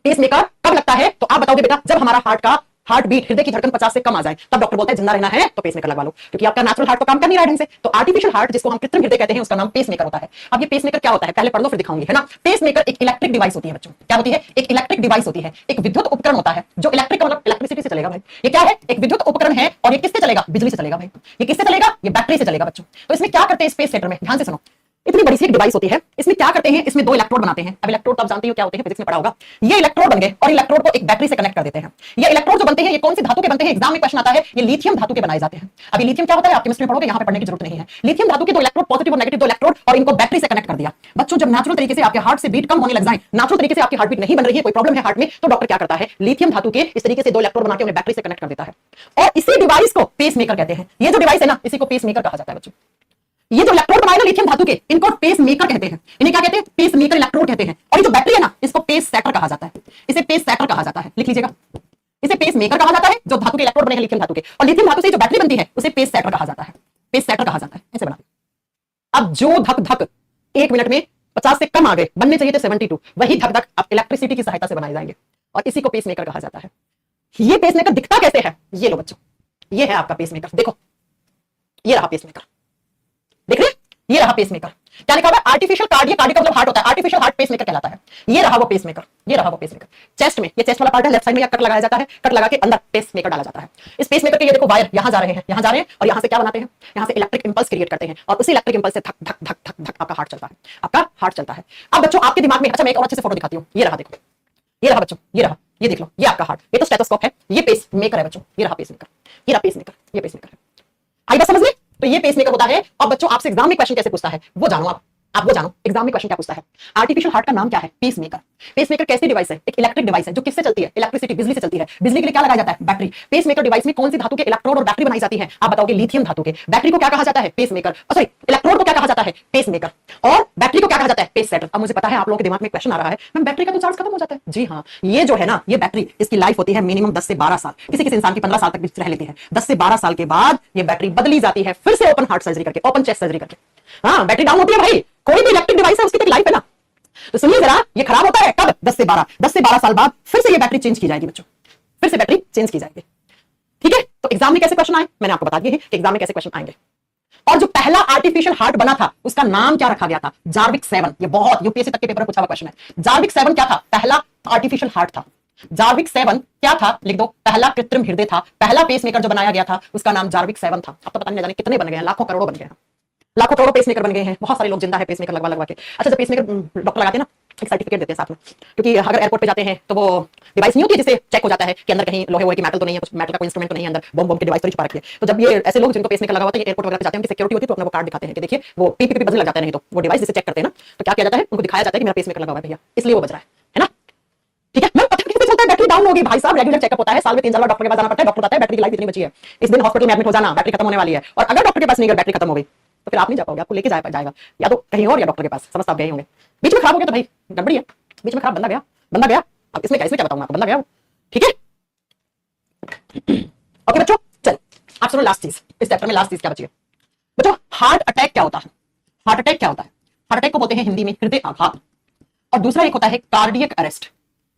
पेस मेकर कब लगता है? तो आप बताओगे बेटा जब हमारा हार्ट का हार्ट बीट, हृदय की धड़कन 50 से कम आ जाए, तब डॉक्टर बोलता है जिंदा रहना है तो पेसमेकर लगवा लो, क्योंकि आपका नेचुरल हार्ट तो काम कर नहीं रहा है ढंग से। तो आर्टिफिशियल हार्ट जिसको हम कृत्रिम हृदय कहते हैं, उसका नाम पेसमेकर होता है। अब ये पेसमेकर क्या होता है पहले पढ़ लो फिर दिखाऊंगी, है ना? पेसमेकर एक इलेक्ट्रिक डिवाइस होती है बच्चों। क्या होती है? एक इलेक्ट्रिक डिवाइस होती है, एक विद्युत उपकरण होता है जो इलेक्ट्रिक का मतलब इलेक्ट्रिसिटी से चलेगा भाई। ये क्या है? एक विद्युत उपकरण है, और ये किससे चलेगा? बिजली से चलेगा भाई। ये किससे चलेगा? ये बैटरी से चलेगा बच्चों। तो इसमें क्या करते हैं स्पेस सेंटर में? ध्यान से सुनो, इतनी बड़ी सी एक डिवाइस होती है, इसमें क्या करते हैं? इसमें 2 इलेक्ट्रोड बनाते हैं। अब इलेक्ट्रोड तो आप जानते हो क्या होते हैं, फिजिक्स में पढ़ा होगा। ये इलेक्ट्रोड बन गए और इलेक्ट्रोड को एक बैटरी से कनेक्ट कर देते हैं। ये इलेक्ट्रोड जो बनते हैं ये कौन सी धातु के बनते हैं? एग्जाम में क्वेश्चन आता है, ये लिथियम धातु के बनाए जाते हैं। अब ये लिथियम क्या होता है आप केमिस्ट्री में पढ़ोगे, यहां पे पढ़ने की जरूरत नहीं है। लिथियम धातु के 2 इलेक्ट्रोड, पॉजिटिव और नेगेटिव 2 इलेक्ट्रोड, और इनको बैटरी से कनेक्ट कर दिया। बच्चों जब नेचुरल तरीके से आपके हार्ट से बीट कम होने लग जाए, नेचुरल तरीके से आपकी हार्ट बीट नहीं बन रही है, कोई प्रॉब्लम है हार्ट में, तो डॉक्टर क्या करता है? लिथियम धातु के इस तरीके से 2 इलेक्ट्रोड बना के उन्हें बैटरी से कनेक्ट कर देता है, और इसी डिवाइस को पेसमेकर कहते हैं। ये जो डिवाइस है ना, इसी को पेसमेकर कहा जाता है बच्चों। ये जो इलेक्ट्रोड बनाए ना लिथियम धातु के, इनको पेस मेकर कहते हैं। इन्हें क्या कहते हैं? पेस मेकर इलेक्ट्रोड कहते हैं। और ये जो बैटरी है ना, इसको पेस सेटर कहा जाता है। इसे पेस सेटर कहा जाता है, लिख लीजिएगा। इसे पेस मेकर कहा जाता है जो धातु के इलेक्ट्रोड बने हैं लिथियम धातु के, और लिथियम धातु से जो बैटरी बनती है उसे पेस सेटर कहा जाता है। पेस सेटर कहा जाता है, ऐसे बना। अब जो धक धक 1 मिनट में 50 से कम आ गए, बनने चाहिए थे 72, वही धक धक अब इलेक्ट्रिसिटी की सहायता से बनाए जाएंगे, और इसी को पेस मेकर कहा जाता है। ये पेस मेकर दिखता कैसे है? ये लो बच्चों, ये है आपका पेस मेकर। देखो ये रहा पेस मेकर, देख रहे? ये रहा पेसमेकर। क्या लिखा हुआ है? आर्टिफिशियल कार्डियक, कार्डियक का मतलब हार्ट होता है, आर्टिफिशियल हार्ट पेसमेकर कहलाता है। ये रहा वो पेसमेकर, ये रहा वो पेसमेकर। चेस्ट में, ये चेस्ट वाला पार्ट है, लेफ्ट साइड में या कट लगाया जाता है, कट लगा के अंदर पेसमेकर डाला जाता है। इस पेसमेकर के ये देखो वायर यहां जा रहे हैं, यहां जा रहे हैं, और यहां से क्या बनाते हैं? यहां से इलेक्ट्रिक इंपल्स क्रिएट करते हैं, और उसी इलेक्ट्रिक इंपल्स से धक धक धक धक धक आपका हार्ट चलता है, आपका हार्ट चलता है। अब बच्चों आपके दिमाग में, अच्छा मैं एक और अच्छे से फोटो दिखाती हूं, ये रहा देखो, ये रहा बच्चों, ये रहा, ये देख लो, ये आपका हार्ट, ये तो स्टेथोस्कोप है, ये पेस मेकर है बच्चों, ये रहा पेस मेकर, ये रहा पेस मेकर, ये पेस मेकर है। आई बात समझ में? तो ये पेस मेकर होता है। अब बच्चों आपसे एग्जाम में क्वेश्चन कैसे पूछता है वो जानो, आप वो जानो एग्जाम में क्वेश्चन क्या पूछता है। आर्टिफिशियल हार्ट का नाम क्या है? Pacemaker. पेस मेकर कैसी डिवाइस है? एक इलेक्ट्रिक डिवाइस है जो किससे चलती है? इलेक्ट्रिसिटी, बिजली से चलती है। बिजली के लिए क्या लगाया जाता है? बैटरी। पेस मेकर डिवाइस में कौन सी धातु के इलेक्ट्रोड और बैटरी बनाई जाती है? आप बताओगे लिथियम धातु के। बैटरी को क्या कहा जाता है? Pace maker. सॉरी, इलेक्ट्रोड को क्या कहा जाता है? Pace maker. और बैटरी को क्या कहा जाता है? Pacesetter. अब मुझे पता है आप लोगों के दिमाग में क्वेश्चन आ रहा है, मैम बैटरी का तो चार्ज खत्म हो जाता है। जी हाँ, ये जो है ना, ये बैटरी, इसकी लाइफ होती है मिनिमम 10 से 12 साल, किसी किसी इंसान की 15 साल तक भी रह लेती है। 10 से 12 साल के बाद ये बैटरी बदली जाती है, फिर से ओपन हार्ट सर्जरी करके, ओपन चेस्ट सर्जरी करके। हाँ, बैटरी डाउन होती है भाई, कोई भी इलेक्ट्रिक डिवाइस है उसकी तो लाइफ है ना। तो सुनिए जरा, ये खराब होता है कब? 10 से 12 साल बाद फिर से ये बैटरी चेंज की जाएगी बच्चों, फिर से बैटरी चेंज की जाएगी। ठीक है, तो एग्जाम में कैसे क्वेश्चन आए मैंने आपको बता दिए हैं कि एग्जाम में कैसे क्वेश्चन आएंगे। और जो पहला आर्टिफिशियल हार्ट बना था उसका नाम क्या रखा गया था? जार्विक 7। ये बहुत यूपीएससी तक के पेपर में पूछा हुआ क्वेश्चन है। जार्विक 7 क्या था? पहला आर्टिफिशियल हार्ट था। जार्विक 7 क्या था? लिख दो, पहला कृत्रिम हृदय था। पहला पेसमेकर जो बनाया गया था उसका नाम जार्विक 7 था। अब तो पता नहीं जाने कितने बन गए हैं, लाखों करोड़ों बन गए हैं, लाखों करोड़ों पेसमेकर बन गए हैं। बहुत सारे लोग जिंदा है पेसमेकर लगवा लगवा के। अच्छा, जब पेसमेकर डॉक्टर लगाते हैं ना, एक सर्टिफिकेट देते हैं साथ में, क्योंकि अगर एयरपोर्ट पे जाते हैं तो वो डिवाइस नहीं होती जिससे चेक हो जाता है कि अंदर कहीं लोहे वोहे की मेटल तो नहीं है, कुछ मेटल का कोई इंस्ट्रूमेंट तो नहीं है अंदर, बम बम की डिवाइस तो छुपा रखी है। तो जब ये ऐसे लोग जिनको पेसमेकर लगा होता है एयरपोर्ट वगैरह पे जाते हैं, उनकी सिक्योरिटी होती है, तो अपना वो कार्ड दिखाते हैं कि देखिए वो पीपी बजने लग जाता है, नहीं तो वो डिवाइस जिसे चेक करते हैं ना, तो क्या किया जाता है, उनको दिखाया जाता है कि मेरा पेसमेकर लगा हुआ है भैया, इसलिए वो बज रहा है ना। ठीक है, मैं पता कैसे चलता है बैटरी डाउन होगी भाई साहब? रेगुलर चेकअप होता है, साल में 3 बार डॉक्टर के पास जाना पड़ता है, डॉक्टर बताता है बैटरी की लाइफ इतनी बची है, इस दिन हॉस्पिटल में एडमिट हो जाना, बैटरी खत्म होने वाली है। और अगर डॉक्टर के पास नहीं गए, बैटरी खत्म हो गई, तो फिर आप नहीं जा पाओगे, आपको लेके जाएगा या तो कहीं और या डॉक्टर के पास, समझ आप गए होंगे। बीच में खराब हो गया तो भाई गड़बड़ी है, बीच में खराब, बंदा गया। अब इसमें क्या बताऊंगा आपको, बंदा गया। ठीक है, ओके बच्चों, चल आप सुनो लास्ट चीज, इस चैप्टर में लास्ट चीज क्या बची है बच्चों? हार्ट अटैक क्या होता है? हार्ट अटैक क्या होता है? हार्ट अटैक को बोलते हैं हिंदी में हृदय आघात, और दूसरा एक होता है कार्डियक अरेस्ट।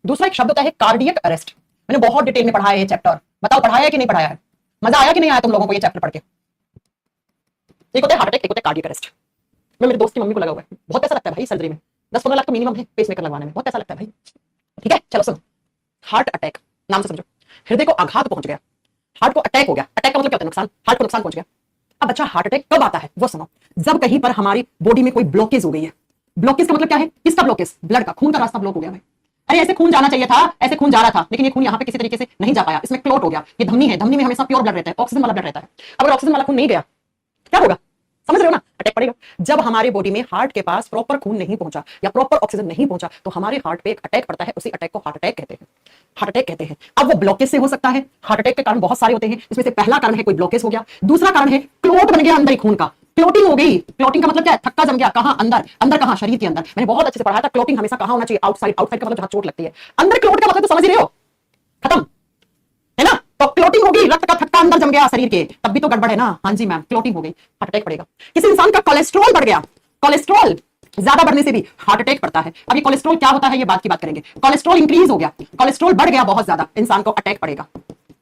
दूसरा एक शब्द होता है कार्डियक अरेस्ट। मैंने बहुत डिटेल में पढ़ाया है ये चैप्टर, बताओ पढ़ाया है कि नहीं पढ़ाया है? मजा आया कि नहीं आया तुम लोगों को ये चैप्टर पढ़ के? एक होता है हार्ट अटैक, एक होता है कार्डियक अरेस्ट। मैं मेरे दोस्त की मम्मी को लगा हुआ है, बहुत पैसा लगता है भाई सर्जरी में, 10-15 लाख तो मिनिमम है पेसमेकर लगवाने में, बहुत पैसा लगता है भाई। ठीक है, चलो सुनो, हार्ट अटैक नाम से समझो, हृदय को आघात पहुंच गया, हार्ट को अटैक हो गया। अटैक का मतलब क्या होता है? नुकसान, हार्ट को नुकसान पहुंच गया। अब बच्चा हार्ट अटैक कब आता है वो सुनो, जब कहीं पर हमारी बॉडी में कोई ब्लॉकेज हो गई है। ब्लॉकेज का मतलब क्या है? किसका ब्लॉकेज? ब्लड का, खून का रास्ता ब्लॉक हो गया भाई। अरे ऐसे खून जाना चाहिए था, ऐसे खून जा रहा था, लेकिन ये खून यहाँ पे किसी तरीके से नहीं जा पाया, इसमें क्लॉट हो गया। ये धमनी है, धमनी में हमेशा प्योर ब्लड रहता है, ऑक्सीजन वाला ब्लड रहता है। अगर ऑक्सीजन वाला खून नहीं गया क्या होगा? समझ रहे हो ना? अटैक पड़ेगा। जब हमारे बॉडी में हार्ट के पास प्रॉपर खून नहीं पहुंचा या प्रॉपर ऑक्सीजन नहीं पहुंचा तो हमारे हार्ट पे एक अटैक पड़ता है, उसी अटैक को हार्ट अटैक कहते हैं। हार्ट अटैक कहते हैं। अब वो ब्लॉकेज से हो सकता है। हार्ट अटैक के कारण बहुत सारे होते हैं, इसमें से पहला कारण है कोई ब्लॉकेज हो गया, दूसरा कारण है क्लोट बन गया अंदर ही खून का, क्लोटिंग हो गई। क्लोटिंग का मतलब क्या है? थक्का जम गया। कहां? अंदर। अंदर कहां? शरीर के अंदर। मैंने बहुत अच्छे से पढ़ाया था, क्लोटिंग हमेशा कहां होना चाहिए? आउटसाइड। आउटसाइड का मतलब जहां चोट लगती है। अंदर क्लोट का मतलब तो समझ ही रहे हो, खत्म है ना? तो क्लोटिंग होगी, रक्त का थक्का अंदर जम गया शरीर के, तब भी तो गड़बड़ है ना। हाँ जी मैम, क्लोटिंग हो गई, हार्ट अटैक पड़ेगा। किसी इंसान का कोलेस्ट्रॉल बढ़ गया, कोलेस्ट्रॉल ज्यादा बढ़ने से भी हार्ट अटैक पड़ता है। अब ये कोलेस्ट्रॉल क्या होता है ये बात की बात करेंगे। कोलेस्ट्रॉल इंक्रीज हो गया, कोलेस्ट्रॉल बढ़ गया बहुत ज्यादा, इंसान को अटैक पड़ेगा।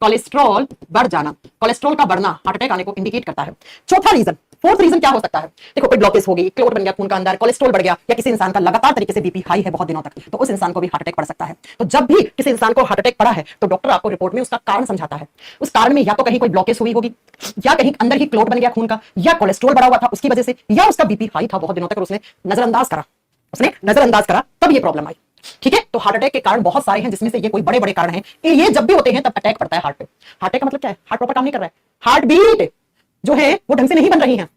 कोलेस्ट्रॉल बढ़ जाना, कोलेस्ट्रॉल का बढ़ना हार्ट अटैक आने को इंडिकेट करता है। चौथा रीजन, फोर्थ रीजन क्या हो सकता है? देखो कोई ब्लॉकेज हो गई, क्लोट बन गया खून का अंदर, कोलेस्ट्रॉल बढ़ गया, या किसी इंसान का लगातार तरीके से बीपी हाई है बहुत दिनों तक, तो उस इंसान को भी हार्ट अटैक पड़ सकता है। तो जब भी किसी इंसान को हार्ट अटैक पड़ा है तो डॉक्टर आपको रिपोर्ट में उसका कारण समझाता है। उस कारण में या तो कहीं कोई ब्लॉकेज हुई होगी, या कहीं अंदर ही क्लोट बन गया खून का, या कोलेस्ट्रॉल बढ़ा हुआ था उसकी वजह से, या उसका बीपी हाई था बहुत दिनों तक और उसने नजरअंदाज करा, तब ये प्रॉब्लम आई। ठीक है, तो हार्ट अटैक के कारण बहुत सारे हैं, जिसमें से ये कोई बड़े बड़े कारण हैं। ये जब भी होते हैं तब अटैक पड़ता है हार्ट पे। हार्ट अटैक का मतलब क्या है? हार्ट प्रॉपर काम नहीं कर रहा है, हार्ट बीट जो है वो ढंग से नहीं बन रही है,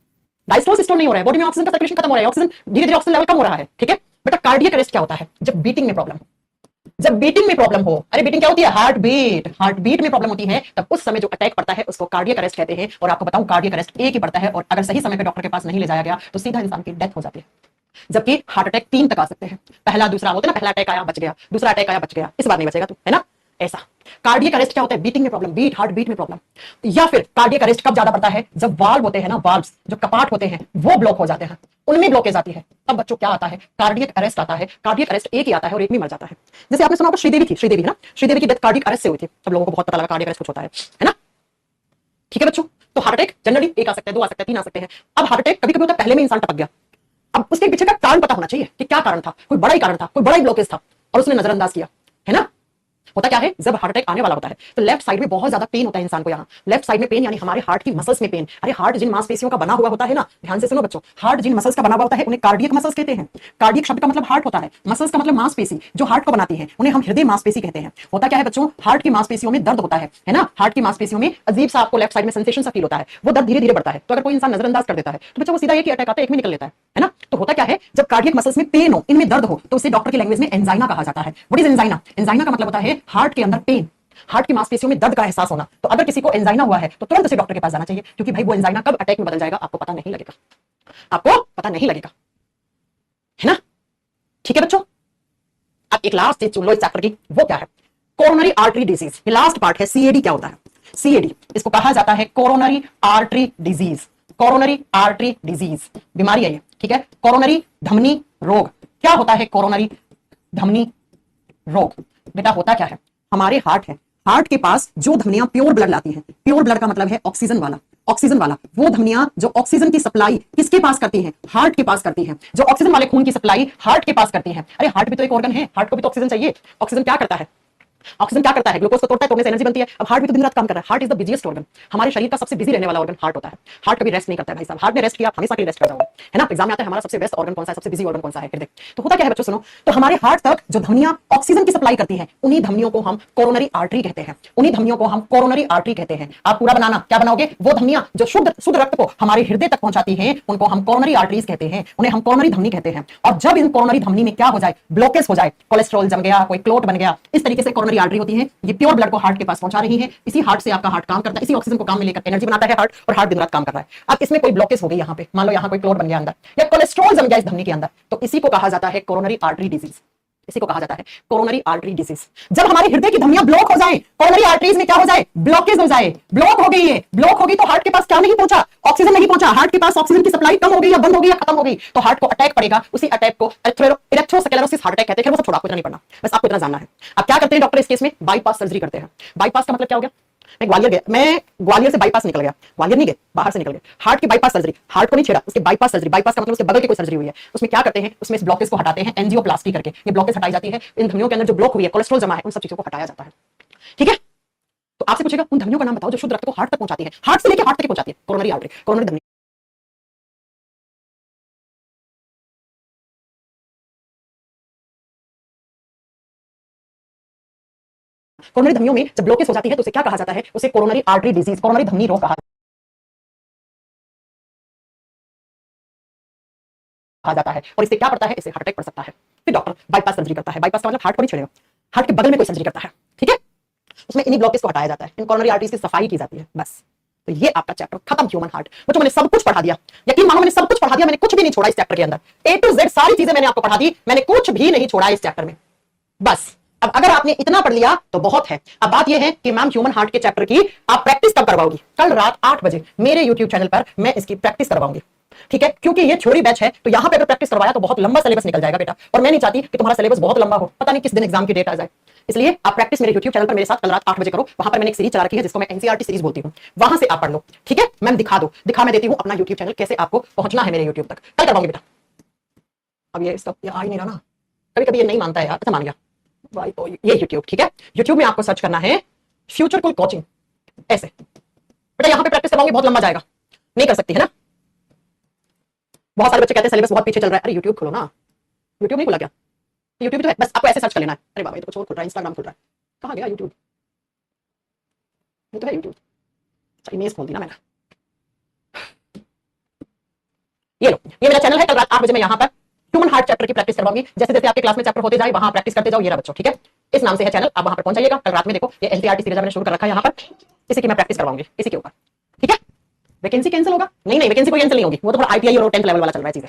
डायस्टोल सिस्टोल नहीं हो रहा है, बॉडी में ऑक्सीजन का सर्कुलेशन खत्म हो रहा है, ऑक्सीजन धीरे धीरे ऑक्सीजन लेवल कम हो रहा है। ठीक है बेटा, कार्डियक अरेस्ट क्या होता है? जब बीटिंग में प्रॉब्लम हो, जब बीटिंग में प्रॉब्लम हो। अरे बीटिंग क्या होती है? हार्ट बीट में प्रॉब्लम होती है, तब उस समय जो अटैक पड़ता है उसको कार्डियक अरेस्ट कहते हैं। और आपको बताऊं, कार्डियक अरेस्ट एक ही पड़ता है, और अगर सही समय पे डॉक्टर के पास नहीं ले जाया गया तो सीधा इंसान की डेथ हो जाती है। जबकि हार्ट अटैक 3 तक आ सकते हैं, पहला दूसरा होता है ना, पहला अटैक आया बच गया, दूसरा अटैक आया बच गया, इस बार नहीं बचेगा तू, है ना? ऐसा कार्डियक अरेस्ट क्या होता है? बीटिंग में प्रॉब्लम, हार्ट बीट में प्रॉब्लम। या फिर कार्डियक अरेस्ट कब ज्यादा पड़ता है? जब वाल्व होते हैं ना, वाल्व्स जो कपाट होते हैं वो ब्लॉक हो जाते हैं, उनमें ब्लॉकेज आती है, तब बच्चों क्या आता है? कार्डियक अरेस्ट आता है। कार्डियक अरेस्ट एक ही आता है और एक में मर जाता है। जैसे आपने सुना होगा श्रीदेवी थी, श्रीदेवी ना, श्रीदेवी की डेथ कार्डियक अरेस्ट से हुई थी, सब लोगों को बहुत पता लगा कार्डियक अरेस्ट कुछ होता है ना? ठीक है बच्चों, तो हार्ट अटैक जनरली एक आ सकता है, 2 आ सकते हैं, 3 आ सकते हैं। अब हार्ट अटैक कभी कभी होता है पहले में इंसान टपक गया, अब उसके पीछे का कारण पता होना चाहिए कि क्या कारण था, कोई बड़ा ही कारण था, कोई बड़ा ही ब्लॉकेज था और उसने नजरअंदाज किया, है ना? होता क्या है, जब हार्ट अटैक आने वाला होता है तो लेफ्ट साइड में बहुत ज्यादा पेन होता है इंसान को। यहाँ लेफ्ट साइड में पेन यानी हमारे हार्ट की मसल्स में पेन। अरे हार्ट जिन मांसपेशियों का बना हुआ होता है ना, ध्यान से सुनो बच्चों, हार्ट जिन मसल्स का बना हुआ होता है उन्हें कार्डियक मसल्स कहते हैं। कार्डियक शब्द का मतलब हार्ट होता है, मसल्स का मतलब मांसपेशी जो हार्ट को बनाती है उन्हें हम हृदय मांसपेशी कहते हैं। होता क्या है बच्चों, हार्ट की मांसपेशियों में दर्द होता है ना, हार्ट की मांसपेशियों में अजीब सा आपको लेफ्ट साइड में सेंसेशन सा फील होता है, वो दर्द धीरे धीरे बढ़ता है। तो अगर कोई इंसान नजरअंदाज कर देता है तो बच्चों वो सीधा एक ही अटैक आता है, एक में निकल लेता है ना। तो होता क्या है, जब कार्डियक मसल्स में पेन हो, इनमें दर्द हो, तो उसे डॉक्टर की लैंग्वेज में एंजाइना कहा जाता है। What is angina? एंजाइना का मतलब होता है हार्ट के अंदर पेन, हार्ट की मांसपेशियों में दर्द का एहसास होना। तो अगर किसी को एंजाइना हुआ है तो तुरंत उसे डॉक्टर के पास जाना चाहिए, क्योंकि भाई वो एंजाइना कब अटैक में बदल जाएगा आपको पता नहीं लगेगा, आपको पता नहीं लगेगा, है ना। ठीक है बच्चों, अब एक लास्ट चीज चुन लो इस चैप्टर की, वो क्या है, coronary artery disease. Last part है सीएडी। क्या होता है सीएडी? इसको कहा जाता है coronary artery disease. Coronary artery disease बीमारी है ये, ठीक है। कोरोनरी धमनी रोग। क्या होता है कोरोनरी धमनी रोग? बेटा होता क्या है, हमारे हार्ट है, हार्ट के पास जो धमनियां प्योर ब्लड लाती हैं, प्योर ब्लड का मतलब है ऑक्सीजन वाला, ऑक्सीजन वाला, वो धमनियां जो ऑक्सीजन की सप्लाई किसके पास करती हैं, हार्ट के पास करती हैं, जो ऑक्सीजन वाले खून की सप्लाई हार्ट के पास करती हैं। अरे हार्ट भी तो एक ऑर्गन है, हार्ट को भी तो ऑक्सीजन चाहिए। ऑक्सीजन क्या करता है, ऑक्सीजन क्या करता है, ग्लूकोज को तोड़ता है, तोड़ने से एनर्जी बनती है। अब हार्ट भी तो दिन रात काम कर रहा है, heart is the busiest organ, हमारे शरीर का सबसे बिजी रहने वाला ऑर्गन हार्ट होता है। हार्ट कभी रेस्ट नहीं करता है भाई साहब, हार्ट ने रेस्ट किया हमेशा के लिए रेस्ट कर जाओगे, है ना। एग्जाम में आता है हमारा सबसे बेस्ट ऑर्गन कौन सा है, सबसे बिजी ऑर्गन कौन सा है, हृदय। तो होता क्या है बच्चों सुनो, तो हमारे हार्ट तक जो धमनियां ऑक्सीजन की सप्लाई करती हैं उन्हीं धमनियों को हम कोरोनरी आर्टरी कहते हैं, उन्हीं धमनियों को हम कोरोनरी आर्टरी कहते हैं। आप पूरा बनाना, क्या बनाओगे, वो धमनियां जो शुद्ध रक्त को हमारे हृदय तक पहुंचाती हैं उनको हम कोरोनरी आर्टरीज कहते हैं, उन्हें हम कोरोनरी धमनी कहते हैं। और जब इन कोरोनरी धमनी में क्या हो जाए, ब्लॉकेज हो जाए, कोलेस्ट्रॉल जम गया, कोई क्लोट बन गया, इस तरीके से कोरोनरी आर्टरी होती है, ये प्योर ब्लड को हार्ट के पास पहुंचा रही है। इसी हार्ट से आपका हार्ट काम करता है, इसी ऑक्सीजन को काम में लेकर एनर्जी बनाता है हार्ट, और हार्ट दिन रात काम कर रहा है। अब इसमें कोई ब्लॉकेज हो गई, यहाँ पे मान लो यहाँ कोई क्लोट बन गया अंदर, या कोलेस्ट्रॉल जम गया इस धमनी के अंदर, तो इसी को कहा जाता है कोरोनरी आर्टरी डिजीज, इसी को कहा जाता है कोरोनरी आर्टरी डिजीज। जब हमारे हृदय की धमनियां ब्लॉक हो जाए, कोरोनरी आर्टरीज में क्या हो जाए, ब्लॉकेज हो जाए, ब्लॉक हो गई है, ब्लॉक होगी तो हार्ट के पास क्या नहीं पहुंचा, ऑक्सीजन नहीं पहुंचा, हार्ट के पास ऑक्सीजन की सप्लाई कम हो गई या बंद हो गई या खत्म हो गई, तो हार्ट को अटैक पड़ेगा। उसी अटैक को इलेक्ट्रोस्क्लेरोसिस हार्ट अटैक कहते हैं। वो सब छोड़ा, कुछ नहीं पढ़ना, बस आपको इतना जानना है। अब क्या करते हैं डॉक्टर इस केस में, बाईपास सर्जरी करते हैं। बाईपास का मतलब क्या हो गया, मैं ग्वालियर गया, मैं ग्वालियर से बाईपास निकल गया, ग्वालियर नहीं गए, बाहर से निकल गए, हार्ट की बाईपास सर्जरी, हार्ट को नहीं छेड़ा, उसके बाईपास सर्जरी। बाईपास का मतलब उसके बगल की कोई सर्जरी हुई है, उसमें क्या करते हैं, उसमें इस ब्लॉकेज को हटाते हैं एंजियोप्लास्टी करके। ये ब्लॉकेज हटाई जाती है, इन धमनियों के अंदर जो ब्लॉक हुई है, कोलेस्ट्रॉल जमा है, उन सब चीजों को हटाया जाता है, ठीक है। तो आपसे पूछेगा उन धमनियों का नाम बताओ जो शुद्ध रक्त को हार्ट तक पहुंचाती है, हार्ट से लेकर हार्ट तक पहुंचाती है, कोरोनरी आर्टरी, कोरोनरी धमनी। कोरोनरी धमनियों में जब ब्लॉकेज हो जाती है तो उसे क्या कहा जाता है, उसे कोरोनरी आर्टरी डिजीज, कोरोनरी धमनी रोग कहा जाता है। और इससे क्या पड़ता है, इससे हार्ट अटैक पड़ सकता है। फिर डॉक्टर बाईपास सर्जरी करता है, बाईपास का मतलब हार्ट को नहीं छेड़ेगा, हार्ट के बगल में कोई सर्जरी करता है, ठीक है। उसमें इन्हीं ब्लॉकेज को हटाया जाता है, इन कोरोनरी आर्टरीज की सफाई की जाती है, बस। तो ये आपका चैप्टर खत्म, ह्यूमन हार्ट। बच्चों मैंने सब कुछ पढ़ा दिया, यकीन मानो मैंने सब कुछ पढ़ा दिया, मैंने कुछ भी नहीं छोड़ा इस चैप्टर के अंदर, ए टू जेड सारी चीजें मैंने आपको पढ़ा दी, मैंने कुछ भी नहीं छोड़ा इस चैप्टर में, बस। अब अगर आपने इतना पढ़ लिया तो बहुत है। अब बात यह है कि मैम ह्यूमन हार्ट के चैप्टर की आप प्रैक्टिस कब करवाओगी, कल रात 8 बजे मेरे YouTube चैनल पर मैं इसकी प्रैक्टिस करवाऊंगी, ठीक है। क्योंकि ये थ्योरी बैच है तो यहां पे अगर प्रैक्टिस करवाया तो बहुत लंबा सिलेबस निकल जाएगा बेटा, और मैं नहीं चाहती कि तुम्हारा सिलेबस बहुत लंबा हो, पता नहीं किस दिन एग्जाम की डेट आ जाए। इसलिए आप प्रैक्टिस मेरे YouTube चैनल पर मेरे साथ कल रात 8 बजे करो। वहां पर मैंने एक सीरीज चला रखी है जिसको मैं एनसीईआरटी सीरीज बोलती हूं, वहां से आप पढ़ लो, ठीक है। मैम दिखा मैं देती हूं अपना YouTube चैनल, कैसे आपको पहुंचना है मेरे YouTube तक, कल करवाऊंगी बेटा। अब ये इसका आ ही नहीं रहा ना, कभी कभी ये नहीं मानता है यार। अच्छा मान गया भाई, तो ये YouTube, ठीक है। YouTube में आपको सर्च करना है फ्यूचर कूल कोचिंग, ऐसे बेटा। यहां पे प्रैक्टिस करवाऊंगी, बहुत लंबा जाएगा, नहीं कर सकती है ना। बहुत सारे बच्चे कहते हैं सिलेबस बहुत पीछे चल रहा है। अरे YouTube खोलो ना, YouTube नहीं खुला क्या, YouTube तो है, बस आपको ऐसे सर्च कर लेना है। अरे बाबा ये तो कुछ और खुल रहा है, इंस्टाग्राम खुल रहा है, कहां गया YouTube, ये तो है YouTube। अच्छा इमेज खोल दी ना मैंने, ये लो, ये मेरा चैनल है। कल रात 8 बजे मैं यहाँ पर ह्यूमन हार्ट चैप्टर की प्रैक्टिस करवाऊंगी। जैसे जैसे आपके क्लास में चैप्टर होते जाए वहां प्रैक्टिस करते जाओ, ये रहा बच्चों, ठीक है। इस नाम से है चैनल, आप वहां पर पहुंच जाइएगा। कल रात में देखो ये एनसीईआरटी सीरीज मैंने शुरू कर रखा है यहाँ पर, इसी की मैं प्रैक्टिस करवाऊंगी, इसी के ऊपर, ठीक है। वैकेंसी कैंसिल होगा, नहीं वैकेंसी कोई कैंसिल नहीं होगी, वो तो थोड़ा आईटीआई और 10th लेवल वाला चल रहा है चीजें।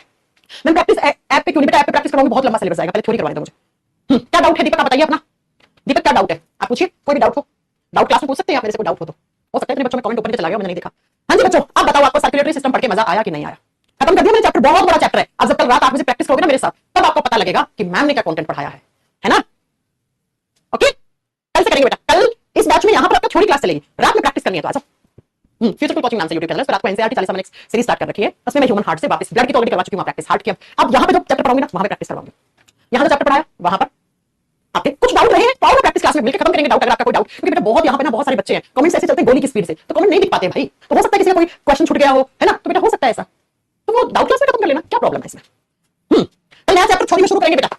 मैं प्रैक्टिस ऐप पे क्यों नहीं, बेटा ऐप पे प्रैक्टिस करवाऊंगी, बहुत लंबा सिलेबस आएगा, पहले थ्योरी करवाने दो मुझे। क्या डाउट है दीपक, आप बताइए अपना। दीपक क्या डाउट है, आप पूछिए, कोई भी डाउट हो, डाउट क्लास में पूछ सकते हैं आप मेरे से, कोई डाउट हो सकता है। बच्चों में कमेंट ऊपर चला गया, मैंने नहीं देखा। हाँ जी बच्चों, आप बताओ आपको सर्कुलेटरी सिस्टम पढ़ के मजा आया कि नहीं आया। खत्म कर दिया मैंने चैप्टर, बहुत बड़ा चैप्टर है। अब जब कल रात 8 बजे प्रैक्टिस करोगे ना मेरे साथ, तब आपको पता लगेगा कि मैम ने क्या कंटेंट पढ़ाया है ना। ओके, कल से करेंगे बेटा, कल इस बैच में यहाँ पर आपका थ्योरी क्लास चलेगी, रात में प्रैक्टिस करनी है तो आजा। फ्यूचर कोचिंग नाम से YouTube चैनल है, रात को एनसीईआरटी 40 मिनट सीरीज स्टार्ट कर रखी है, उसमें मैं ह्यूमन हार्ट से वापस, ब्लड की तो ऑलरेडी करवा चुकी हूं प्रैक्टिस, हार्ट की अब यहाँ पे जो चैप्टर पढ़ाऊंगी ना वहां पे प्रैक्टिस करवाऊंगी। यहाँ जो चैप्टर पढ़ाया वहां पर आपके कुछ डाउट रहे हैं तो आओ ना प्रैक्टिस इस क्लास में मिलकर खत्म करेंगे डाउट, अगर आपका कोई डाउट, क्योंकि बेटा बहुत यहाँ पे ना बहुत सारे बच्चे हैं, कमेंट्स ऐसे चलते हैं गोली की स्पीड से, तो कमेंट नहीं दिख पाते भाई, तो हो सकता है किसी का कोई क्वेश्चन छूट गया हो, है ना, तो बेटा हो सकता है ऐसा, तो वो डाउट क्लास में खत्म कर लेना, क्या प्रॉब्लम है इसमें। कल नया चैप्टर थ्योरी में शुरू करेंगे बेटा,